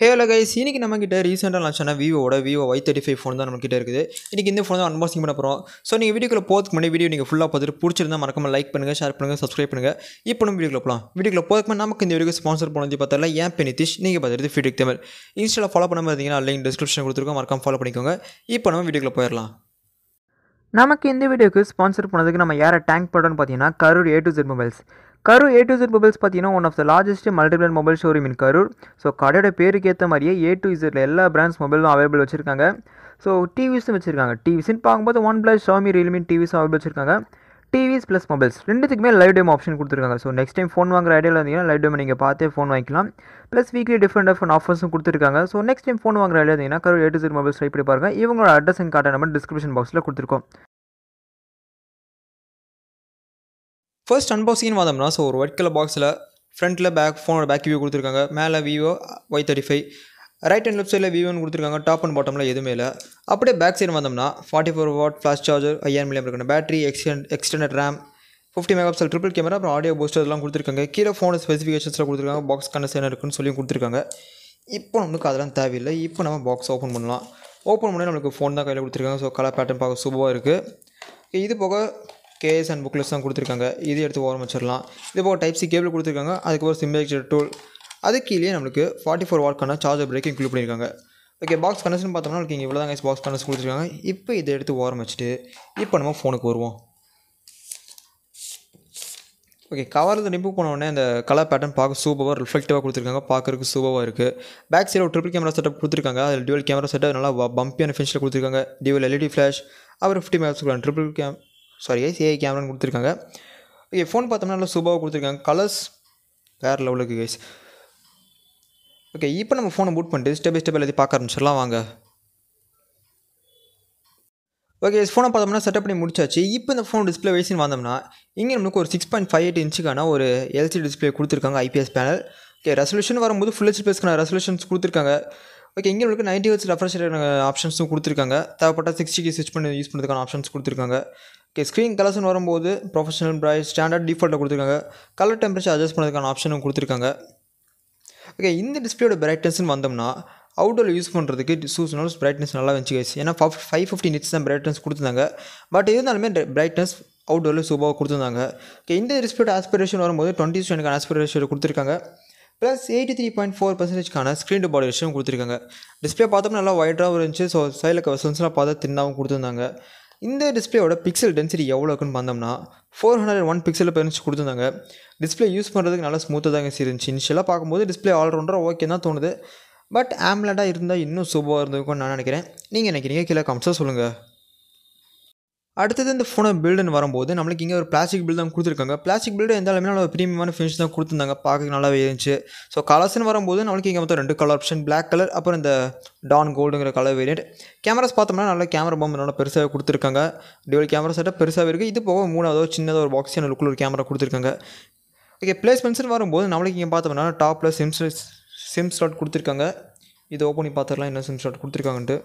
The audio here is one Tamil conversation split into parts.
Hey hello guys, இன்னைக்கு நம்ம கிட்ட ரீசெண்டா லான்ச் ஆன Vivo Y35 ஃபோன் தான் நம்ம கிட்ட இருக்குது. இன்னைக்கு இந்த ஃபோன் தான் அன்பாக்சிங் பண்ணப் போறோம். சோ நீங்க வீடியோக்குள்ள போறதுக்கு முன்னாடி வீடியோ நீங்க ஃபுல்லா பார்த்துட்டு பிடிச்சிருந்தா மறக்காம லைக் பண்ணுங்க, ஷேர் பண்ணுங்க, Subscribe பண்ணுங்க. இப்போ நம்ம வீடியோக்குள்ள போலாம். வீடியோக்குள்ள போறதுக்கு முன்னாடி நமக்கு இந்த வீடியோக்கு ஸ்பான்சர் பண்ணி பார்த்தல என் பேர் நிதிஷ், நீங்க பார்த்துட்டு Fewtech Tamil. இன்ஸ்டால ஃபாலோ பண்ணாம இருந்தீங்கன்னா லிங்க் டிஸ்கிரிப்ஷன்ல கொடுத்திருக்கோம், மறக்காம ஃபாலோ பண்ணிக்கோங்க. இப்போ நம்ம வீடியோக்குள்ள போயிரலாம். நமக்கு இந்த வீடியோக்கு ஸ்பான்சர் பண்ணதுக்கு நம்ம யாரை டேங்க் பண்ணுறோன்னு பார்த்தீங்கன்னா karur A to Z mobiles. karur A to Z mobiles பார்த்தீங்கன்னா one of the largest multiplier mobile showroom in Karur. So கடையோட பேருக்கு ஏற்ற மாதிரியே A to Z எல்லா பிராண்ட்ஸ் மொபைலும் அவைலபிள் வச்சுருக்காங்க. ஸோ டிவிஸும் வச்சுருக்காங்க. டிவிஸ்ன்னு பார்க்கும்போது OnePlus, Xiaomi, Realme டிவிஸும் அவைலபிள் வச்சுருக்காங்க. டிவிஸ் ப்ளஸ் மொபைல்ஸ் ரெண்டுத்துக்குமே லைவ் டெமோ ஆப்ஷன் கொடுத்துருக்காங்க. ஸோ நெக்ஸ்ட் டைம் ஃபோன் வாங்குற ஐடியாவில் இருந்தீங்கன்னா லைவ் டெமோ நீங்கள் பார்த்தே ஃபோன் வாங்கிக்கலாம். ப்ளஸ் வீக்லி டிஃப்ரெண்ட் ஆஃபர்ஸும் கொடுத்துருக்காங்க. ஸோ நெக்ஸ்ட் டைம் ஃபோன் வாங்குற ஐடியா இருந்தீங்கன்னா karur A to Z mobiles try பண்ணி பாருங்க. இவங்களோட அட்ரஸ் அண்ட் கார்டை நம்ம டிஸ்கிரிப்ஷன் பாக்ஸில் கொடுத்துருக்கோம். ஃபர்ஸ்ட் அன்பாக்சிங் பார்த்தோம்னா ஒரு ஒயிட் கலர் பாக்ஸில் ஃப்ரண்ட்டில் ஃபோனோட பேக் வியூ கொடுத்துருக்காங்க. மேலே Vivo Y35, right and left சைடில் Vivoன்னு கொடுத்துருக்காங்க. டாப் அண்ட் பாட்டமில் எதுவுமே இல்லை. அப்படியே பேக் சைடு வந்தோம்னா 44 வாட் ஃப்ளாஷ் சார்ஜர், 5000 mAh இருக்கணும் battery, extended RAM, 50 megapixel triple camera, அப்புறம் ஆடியோ பூஸ்டர் எல்லாம் கொடுத்துருக்காங்க. கீழே ஃபோன் ஸ்பெசிஃபிகேஷன்ஸில் கொடுத்துருக்காங்க. பாக்ஸ் கண்டிஷன் இருக்குன்னு சொல்லி கொடுத்துருக்காங்க. இப்போ நமக்கு அதெல்லாம் தேவையில்லை. இப்போ நம்ம பாக்ஸ் ஓப்பன் பண்ணலாம். ஓப்பன் பண்ணி நம்மளுக்கு ஃபோன் தான் கையில் கொடுத்துருக்காங்க. ஸோ கலர் பேட்டர்ன் பார்க்க சூப்பராக இருக்குது. இது போக கேஸ் அண்ட் புக்லெஸ் தான் கொடுத்துருக்காங்க. இது எடுத்து ஓரம் வச்சிடலாம். இது போக டைப்-C கேபிள் கொடுத்துருக்காங்க. அதுக்கப்புறம் சிம்பேக்சர் டூல், அது கீழே நம்மளுக்கு 44 வாட்க்கான சார்ஜர் பிரேக் இன்க்ளூட் பண்ணியிருக்காங்க. ஓகே, பாக்ஸ் கனெக்ஷன் பார்த்தோம்னா நமக்கு இங்கே இவ்வளோ தான் பாக்ஸ் கனெக்ஷன் கொடுத்துருக்காங்க. இப்போ இதை எடுத்து ஓரம் வச்சுட்டு இப்போ நம்ம ஃபோனுக்கு வருவோம். ஓகே, கவரில் ரிமூவ் பண்ண உடனே அந்த கலர் பேட்டர்ன் பார்க்க சூப்பராக ரிஃப்ளெக்டிவாக கொடுத்துருக்காங்க. பார்க்குறதுக்கு சூப்பராக இருக்குது. பேக் சைடில் ஒரு ட்ரிபிள் கேமரா செட்டப் கொடுத்துருக்காங்க. அதில் டியூவல் கேமரா செட்டப் நல்லா பம்பியான ஃபினிஷில் கொடுத்துருக்காங்க. டியூவல் LED ஃப்ளாஷ், அப்புறம் 50 மெகாபிக்சல் ட்ரிபிள் AI கேமரான்னு கொடுத்துருக்காங்க. ஓகே, ஃபோன் பார்த்தோம்னா நல்லா சூப்பராக கொடுத்துருக்காங்க. கலர்ஸ் வேறு லெவலுக்கு கைஸ். ஓகே, இப்போ நம்ம ஃபோனை பூட் பண்ணிட்டு ஸ்டெப் பை ஸ்டெப் எல்லாத்தையும் பார்க்க ஆரம்பிச்சிடலாம் வாங்க. ஓகே, ஃபோனை பார்த்தோம்னா செட்டப் பண்ணி முடிச்சாச்சு. இப்போ இந்த ஃபோன் டிஸ்பிளே வைஸ்ன்னு வந்தோம்னா இங்கே நம்மளுக்கு ஒரு 6.58 இன்ச்சுக்கான ஒரு LCD டிஸ்பிளே கொடுத்துருக்காங்க. IPS panel. ஓகே, ரெசல்யூஷன் வரும்போது ஃபுல் ஹெச்டிக்கான ரெசல்யூஷன்ஸ் கொடுத்துருக்காங்க. ஓகே, இங்கே உங்களுக்கு 90 Hz ரெஃப்ரெஷ் ஆப்ஷன்ஸும் கொடுத்துருக்காங்க. தேவைப்பட்ட 60K ஸ்விட்ச் பண்ணி யூஸ் பண்ணுறதுக்கான ஆப்ஷன்ஸ் கொடுத்துருக்காங்க. ஓகே, ஸ்க்ரீன் கலர்ஸ்னு வரும்போது ப்ரொஃபஷனல், பிரைட், ஸ்டாண்டர்ட், டிஃபால்ட்டாக கொடுத்துருக்காங்க. கலர் டெம்பரேச்சர் அட்ஜஸ்ட் பண்ணுறதுக்கான ஆப்ஷனும் கொடுத்துருக்காங்க. ஓகே, இந்த டிஸ்பிளேயோட பிரைட்னஸ்ன்னு வந்தோம்னா அவுட்டோரில் யூஸ் பண்ணுறதுக்கு சூஸ்னாலும் பிரைட்னஸ் நல்லா வந்துச்சு கைஸ். ஏன்னா 550 nits தான் பிரைட்னஸ் கொடுத்துருந்தாங்க. பட் இருந்தாலுமே பிரைட்னஸ் அவுட்டோரில் சூப்பராக கொடுத்துருந்தாங்க. ஓகே, இந்த டிஸ்பிளேயோட ஆஸ்பிரேஷன் வரும்போது 20:10 ஆஸ்பிரேஷன் கொடுத்துருக்காங்க. ப்ளஸ் 83.4% ஸ்க்ரீன் டு பாடி ரேஷியோவும் கொடுத்துருக்காங்க. டிஸ்பிளே பார்த்தோம்னா நல்லா ஒயிட்டாகவும் இருந்துச்சு. ஸோ சைடில் வெசல்ஸ்லாம் பார்த்தா தின்னாகவும் கொடுத்துருந்தாங்க. இந்த டிஸ்பிளேயோட பிக்சல் டென்சிட்டி எவ்வளோ இருக்குன்னு பார்த்தோம்னா 401 பிக்சல் பெருச்சு கொடுத்துருந்தாங்க. டிஸ்பிளே யூஸ் பண்ணுறதுக்கு நல்லா ஸ்மூத்தாக தாங்க இருந்துச்சு. இனிஷியலாக பார்க்கும்போது டிஸ்பிளே ஆல்ரவுண்டராக ஓகே தான் தோணுது. பட் ஆம்லெட்டாக இருந்தால் இன்னும் சூப்பராக இருந்திருக்கும்னு நான் நினைக்கிறேன். நீங்கள் நினைக்கிறீங்க கீழே கமெண்ட்ஸாக சொல்லுங்கள். அடுத்தது இந்த ஃபோனை பில்டுன்னு வரும்போது நம்மளுக்கு இங்கே ஒரு பிளாஸ்டிக் பில்டு தான் கொடுத்துருக்காங்க. பிளாஸ்டிக் பில்டு எந்த அளவுமே நல்லா ப்ரீமியமான ஃபினிஷ் தான் கொடுத்துருந்தாங்க. பார்க்க நல்லாவே இருந்துச்சு. ஸோ கலர்ஸ்னு வரும்போது நம்மளுக்கு இங்கே மொத்தம் 2 கலர் ஆப்ஷன், பிளாக் கலர், அப்புறம் இந்த டான் கோல்டுங்கிற கலர் வேரியண்ட். கேமராஸ் பார்த்தோம்னா நல்லா கேமரா பம்ப் நல்லா பெருசாக கொடுத்துருக்காங்க. டியூவல் கேமரா செட்டப் பெருசாகவே இருக்குது. இது போக மூணாவதோ சின்னதாக ஒரு பாக்ஸியான லுக்கில் ஒரு கேமரா கொடுத்துருக்காங்க. ஓகே, பிளேஸ்மெண்ட்ஸ்னு வரும்போது நம்மளுக்கு இங்கே பார்த்தோம்னா டாப்பில் சிம் ஸ்லாட் கொடுத்துருக்காங்க. இது ஓப்பன் பண்ணி பார்த்துடலாம் என்ன சிம் ஸ்லாட் கொடுத்துருக்காங்கன்ட்டு.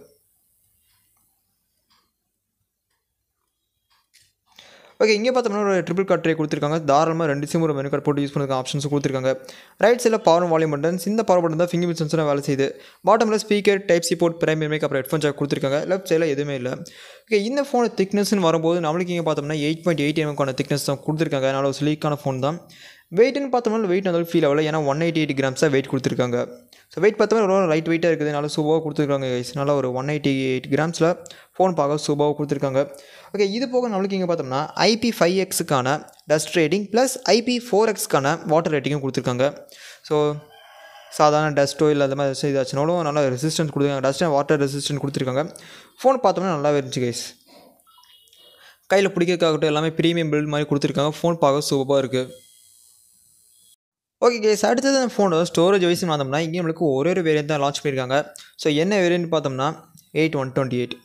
ஓகே, இங்கே பார்த்தோம்னா ஒரு ட்ரிபிள் கார்ட் ட்ரே கொடுத்துருக்காங்க. தாராளமாக 2 சிம் ஒரு மெனு கார்டு போட்டு யூஸ் பண்ணுறதுக்கு ஆப்ஷன்ஸ் கொடுத்துருக்காங்க. ரைட் சைடில் பவர் வால்யூம் பட்டன்ஸ். இந்த பவர் பட்டன் தான் ஃபிங்கர் சென்சராக வேலை செய்யுது. பாட்டமில் ஸ்பீக்கர், டைப்-C போர்ட், பிரைமரி மைக், அப்புறம் ஹெட்ஃபோன் ஜாக் கொடுத்துருக்காங்க. லெஃப்ட் சைடில் எதுவுமே இல்லை. ஓகே, இந்த ஃபோன் திக்னஸ்ன்னு வரும்போது நம்மளுக்கு இங்கே பார்த்தோம்னா 8.8 mm திக்னஸ் தான் கொடுத்துருக்காங்க. அதனால் ஒரு ஸ்லீக்கான ஃபோன் தான். வெயிட்னு பார்த்தோம்னா வெயிட் அந்த ஃபீல் ஆகல. ஏன்னா 188 grams வெயிட் கொடுத்துருக்காங்க. ஸோ வெயிட் பார்த்தோம்னா ரொம்ப லைட் வெயிட்டாக இருக்குது. நல்லா சூப்பராக கொடுத்துருக்காங்க கைஸ். நல்லா ஒரு 188 grams ஃபோன் பார்க்க சூப்பராக கொடுத்துருக்காங்க. ஓகே, இது போக நம்மளுக்கு இங்கே பார்த்தோம்னா IP5Xக்கான டஸ்ட் ரேட்டிங் ப்ளஸ் IP4Xக்கான வாட்டர் ரேட்டிங்கும் கொடுத்துருக்காங்க. ஸோ சாதாரண டஸ்ட்டோ இல்லை அந்த மாதிரி இதாச்சுனாலும் நல்லா ரெசிஸ்டன்ஸ் கொடுத்துருக்காங்க. டஸ்ட் அண்ட் வாட்டர் ரெசிஸ்டன்ஸ் கொடுத்துருக்காங்க. ஃபோன் பார்த்தோம்னா நல்லாவே இருந்துச்சு கைஸ். கையில் பிடிக்கிறதுக்காகட்டும் எல்லாமே ப்ரீமியம் பில்ட் மாதிரி கொடுத்துருக்காங்க. ஃபோன் பார்க்க சூப்பராக இருக்குது. ஓகே கேஸ், அடுத்தது அந்த ஃபோனோட ஸ்டோரேஜ் வைஸ்னு வந்தோம்னா இங்கே நம்மளுக்கு ஒரு வேரியன்ட் தான் லான்ச் பண்ணியிருக்காங்க. ஸோ என்ன வேரியன்ட் பார்த்தோம்னா 8128.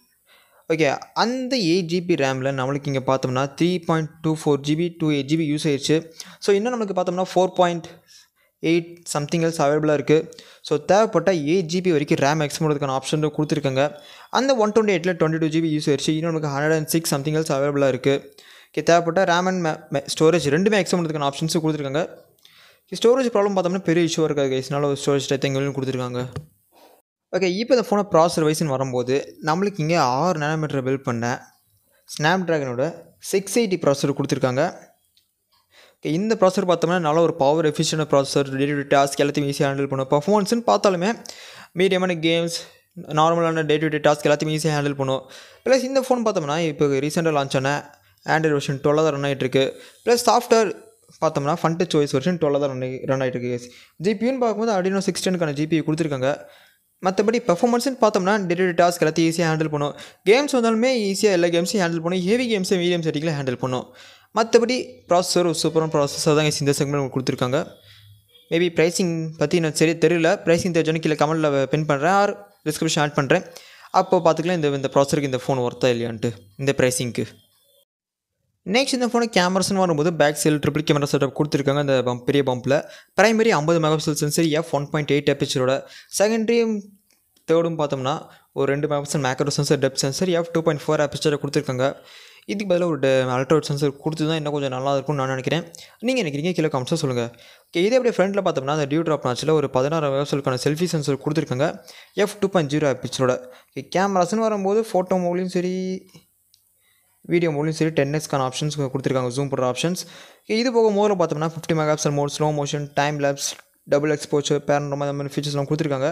ஓகே, அந்த 8GB ரேமில் நம்மளுக்கு இங்கே பார்த்தோம்னா 3.24GB 2.8GB யூஸ் ஆயிடுச்சு. ஸோ இன்னும் நம்மளுக்கு பார்த்தோம்னா 4.8 சம்திங் எல்ஸ் அவைலபிளாக இருக்குது. ஸோ தேவைப்பட்ட 8GB வரைக்கும் ரேம் எக்ஸ் பண்ணுறதுக்கான ஆப்ஷன் கொடுத்துருக்காங்க. அந்த 128ல் 22GB யூஸ் ஆயிடுச்சு. இன்னும் நமக்கு 106 சம்திங் எல்ஸ் அவைலபிளாக இருக்குது. ஓகே, தேவைப்பட்ட ரேம் அண்ட் ஸ்டோரேஜ் ரெண்டுமே எக்ஸ் பண்ணுறதுக்கான ஆப்ஷன்ஸும் கொடுத்துருக்காங்க. ஸ்டோரேஜ் ப்ராப்ளம் பார்த்தோம்னா பெரிய இஷ்யூவாக இருக்காது கைஸ். நல்ல ஒரு ஸ்டோரேஜ் டைப் எங்களுக்கு கொடுத்துருக்காங்க. ஓகே, இப்போ இந்த ஃபோனை ப்ராசஸர் வைஸ்ன்னு வரும்போது நம்மளுக்கு இங்கே 6 நேனோமீட்டர் பில்ட் பண்ண ஸ்னாப்ட்ராகனோட 680 ப்ராசஸர் கொடுத்துருக்காங்க. இந்த ப்ராசஸர் பார்த்தோம்னா நல்ல ஒரு power efficient processor, day to day task எல்லாத்தையும் ஈஸியாக ஹேண்டில் பண்ணும். பர்ஃபார்மன்ஸ்னு பார்த்தாலுமே மீடியமான கேம்ஸ், நார்மலான டே டு டே டாஸ்க் எல்லாத்தையும் ஈஸியாக ஹேண்டில் பண்ணும். ப்ளஸ் இந்த ஃபோன் பார்த்தோம்னா இப்போ ரீசெண்டாக லான்ச் ஆன ஆண்ட்ராய்டு வெர்ஷன் 12 தான் ரன் ஆகிட்டு இருக்கு. ப்ளஸ் சாஃப்ட்வேர் பார்த்தோம்னா ஃபன்டச் ஓஎஸ் வெர்ஷன் 12 தான் ரன் ஆகிட்டு இருக்கு. ஜிபியூன்னு பார்க்கும்போது Adreno 610க்கான ஜிபியூ கொடுத்துருக்காங்க. மற்றபடி பெர்ஃபார்மன்ஸ்னு பார்த்தோம்னா டே டு டே டாஸ்க் எல்லாத்தையும் ஈஸியாக ஹேண்டில் பண்ணும். கேம்ஸ் வந்தாலுமே ஈஸியாக எல்லா கேம்ஸையும் ஹேண்டில் பண்ணும். ஹெவி கேம்ஸை மீடியம் செட்டிங்கில் ஹேண்டில் பண்ணும். மற்றபடி ப்ராசஸர் ஒரு சூப்பரான ப்ராசஸர் தான் இந்த செக்மெண்ட் கொடுத்துருக்காங்க. மேபி ப்ரைஸிங் பற்றி எனக்கு சரி தெரியல. ப்ரைஸிங் தெரிஞ்சோன்னு கீழே கமெண்ட்டில் பின் பண்ணுறேன் ஆர் டிஸ்கிரிப்ஷன் ஆட் பண்ணுறேன். அப்போ பார்த்துக்கலாம் இந்த ப்ராசஸருக்கு இந்த ஃபோன் ஒர்த்தா இல்லையான்ட்டு இந்த ப்ரைஸிங்க்கு. நெக்ஸ்ட் இந்த ஃபோனை கேமராஸ்னு வரும்போது back side triple camera setup கொடுத்துருக்காங்க. அந்த பெரிய பம்பில் பிரைமரி 50 மெகாபிக்சல் சென்சர் f1.8 எபிசோட, செகண்டரியும் தேர்டும் பார்த்தோம்னா ஒரு 2 megapixel macro sensor, depth sensor f2.4 எபிசோட கொடுத்துருக்காங்க. இதுக்கு பதிலாக ஒரு அல்ட்ராவைட் சென்சர் கொடுத்து தான் இன்னும் கொஞ்சம் நல்லா இருக்கும்னு நான் நினைக்கிறேன். நீங்கள் நினைக்கிறீங்க கீழே கமெண்ட்ஸாக சொல்லுங்கள். ஓகே, இதே அப்படியே ஃப்ரண்ட்டில் பார்த்தோம்னா அந்த டியூ ட்ராப் மேட்ச்சில் ஒரு 16 மெகாபிக்சலுக்கான செல்ஃபி சென்சர் கொடுத்துருக்காங்க f2.0 எபிசோட. கேமராஸ்னு வரும்போது ஃபோட்டோ மோட்லையும் சரி வீடியோ மோட்லையும் சரி 10xக்கான ஆப்ஷன்ஸ் கொடுத்துருக்காங்க, ஜூம் பண்ணுற ஆப்ஷன்ஸ். இது போக மோடில் பார்த்தோம்னா 50 megapixel mode, slow motion, time lapse, double exposure, panorama அந்த மாதிரி ஃபீச்சர்ஸ்லாம் கொடுத்துருக்காங்க.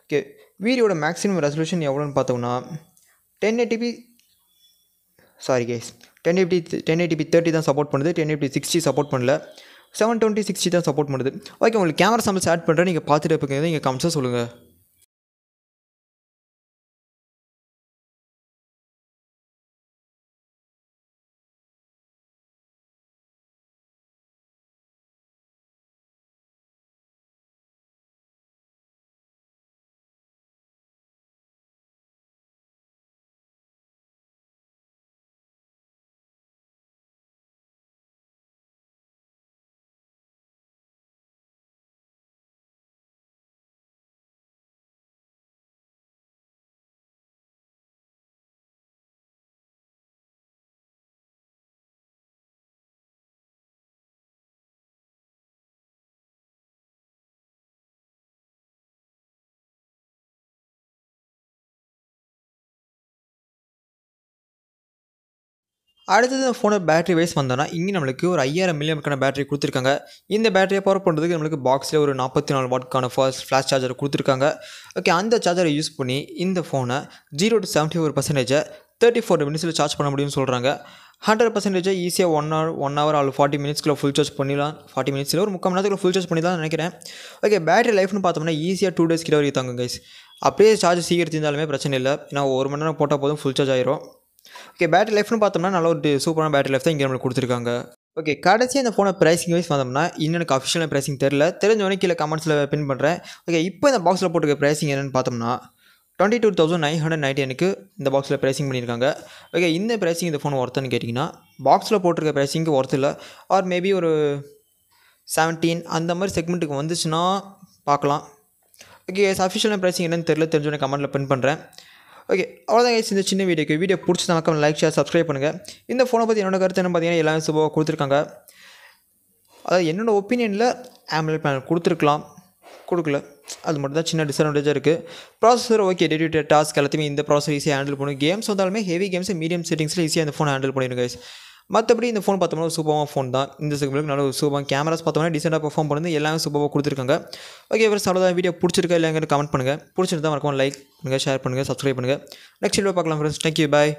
ஓகே, வீடியோட மேக்ஸிமம் ரெசல்யூஷன் எவ்வளோன்னு பார்த்தோம்னா 1080p 30 தான் சப்போர்ட் பண்ணுது. 1080p 60 சப்போர்ட் பண்ணல. 720 60 தான் சப்போர்ட் பண்ணுது. ஓகே, உங்களுக்கு கேமரா சாம்பிள்ஸ் ஆட் பண்ணுறேன். நீங்கள் பார்த்துட்டு இருப்பீங்க, நீங்கள் கமெண்ட்ஸாக சொல்லுங்கள். அடுத்தது இந்த ஃபோனோட பேட்டரி வைஸ் வந்தோன்னா இங்கே நம்மளுக்கு ஒரு 5000 mAh பேட்டரி கொடுத்துருக்காங்க. இந்த பேட்டரியை பவர் பண்ணுறதுக்கு நம்மளுக்கு பாக்ஸில் ஒரு 44 வாட்க்கான ஃப்ளாஷ் சார்ஜர் கொடுத்துருக்காங்க. ஓகே, அந்த சார்ஜரை யூஸ் பண்ணி இந்த ஃபோனை 0 to 74% 34 மினிட்ஸில் சார்ஜ் பண்ண முடியும்னு சொல்கிறாங்க. 100% ஈஸியாக 1 hour அல்லது 40 மினிட்ஸ்க்குள்ள ஃபுல் சார்ஜ் பண்ணிடலாம். 40 மினிட்ஸில் ஒரு 3/4 மணி நேரத்துக்குள்ள ஃபுல் சார்ஜ் பண்ணிடலாம்னு நினைக்கிறேன். ஓகே, பேட்டரி லைஃப்னு பார்த்தோம்னா ஈஸியாக 2 days கிட்ட வரைக்கும் தாங்க கைஸ். அப்படியே சார்ஜ் சீக்கிரம் இருந்தாலுமே பிரச்சனை இல்லை. ஏன்னா 1 மணி நேரம் போட்டால் போதும் ஃபுல் சார்ஜ் ஆயிரும். ஓகே, பேட்டரி லைஃப்னு பார்த்தோம்னா நல்ல ஒரு சூப்பரான பேட்டரி லைஃப் தான் இங்கே நம்மளுக்கு கொடுத்துருக்காங்க. ஓகே, கடைசியாக இந்த ஃபோனை ப்ரைஸிங் வைஸ் வந்தோம்னா இன்னும் எனக்கு அஃபிஷியலாக ப்ரைஸிங் தெரிஞ்சவொடனே கீழே கமெண்ட்ஸில் பின் பண்ணுறேன். ஓகே, இப்போ இந்த பாக்ஸில் போட்டுருக்க ப்ரைஸிங் என்னென்னு பார்த்தோம்னா 22,990 இந்த பாக்ஸில் ப்ரைஸிங் பண்ணியிருக்காங்க. ஓகே, இந்த ப்ரைஸிங் இந்த ஃபோன் ஒர்த்துன்னு கேட்டிங்கன்னா பாக்ஸில் போட்டிருக்க ப்ரைஸிங்க்கு ஒர்த்து இல்லை. ஆர் மேபி ஒரு 17 அந்த மாதிரி செக்மெண்ட்டுக்கு வந்துச்சுன்னா பார்க்கலாம். ஓகே, அஃபிஷியலான ப்ரைஸிங் என்னென்னு தெரிஞ்சவொடனே கமெண்ட்டில் பின் பண்ணுறேன். ஓகே, அவ்வளோதான் கைஸ் இந்த சின்ன வீடியோ பிடிச்சதுனாக்கா லைக், ஷேர், சப்ஸ்கிரைப் பண்ணுங்கள். இந்த ஃபோனை பற்றி என்னோட கருத்து என்ன பார்த்தீங்கன்னா எல்லாமே சூப்பராக கொடுத்துருக்காங்க. அதாவது என்னோடய ஒப்பீனியனில் AMOLED பேனல் கொடுக்கல, அது மட்டும் தான் சின்ன டிஸ்அட்வான்டேஜாக இருக்குது. Processor okay, day to day task எல்லாத்தையுமே இந்த ப்ராசஸர் ஈஸியாக ஹேண்டில் பண்ணும். கேம்ஸ் வந்தாலுமே ஹெவி கேம்ஸை மீடியம் செட்டிங்ஸில் ஈஸியாக இந்த ஃபோன் ஹேண்டில் பண்ணிடுங்க கைஸ். மற்றபடி இந்த ஃபோன் பார்த்தோம்னா ஒரு சூப்பரான ஃபோன் தான். இந்த செக்மெண்ட்டுக்கு நல்ல ஒரு சூப்பராக கேமராஸ் பார்த்தோம்னா டிசெண்டாக பெர்ஃபார்ம் பண்ணுது, எல்லாமே சூப்பராக கொடுத்துருக்காங்க. ஓகே, வேறு அவ்வளோதான். வீடியோ பிடிச்சிருக்கா இல்லைங்கிற கமெண்ட் பண்ணுங்கள். பிடிச்சிருந்தா மறக்காம லைக் பண்ணுங்கள், ஷேர் பண்ணுங்கள், சப்ஸ்கிரைப் பண்ணுங்கள். நெக்ஸ்ட் வீடியோ பார்க்கலாம் ஃப்ரெண்ட்ஸ். தேங்க்யூ, பாய்.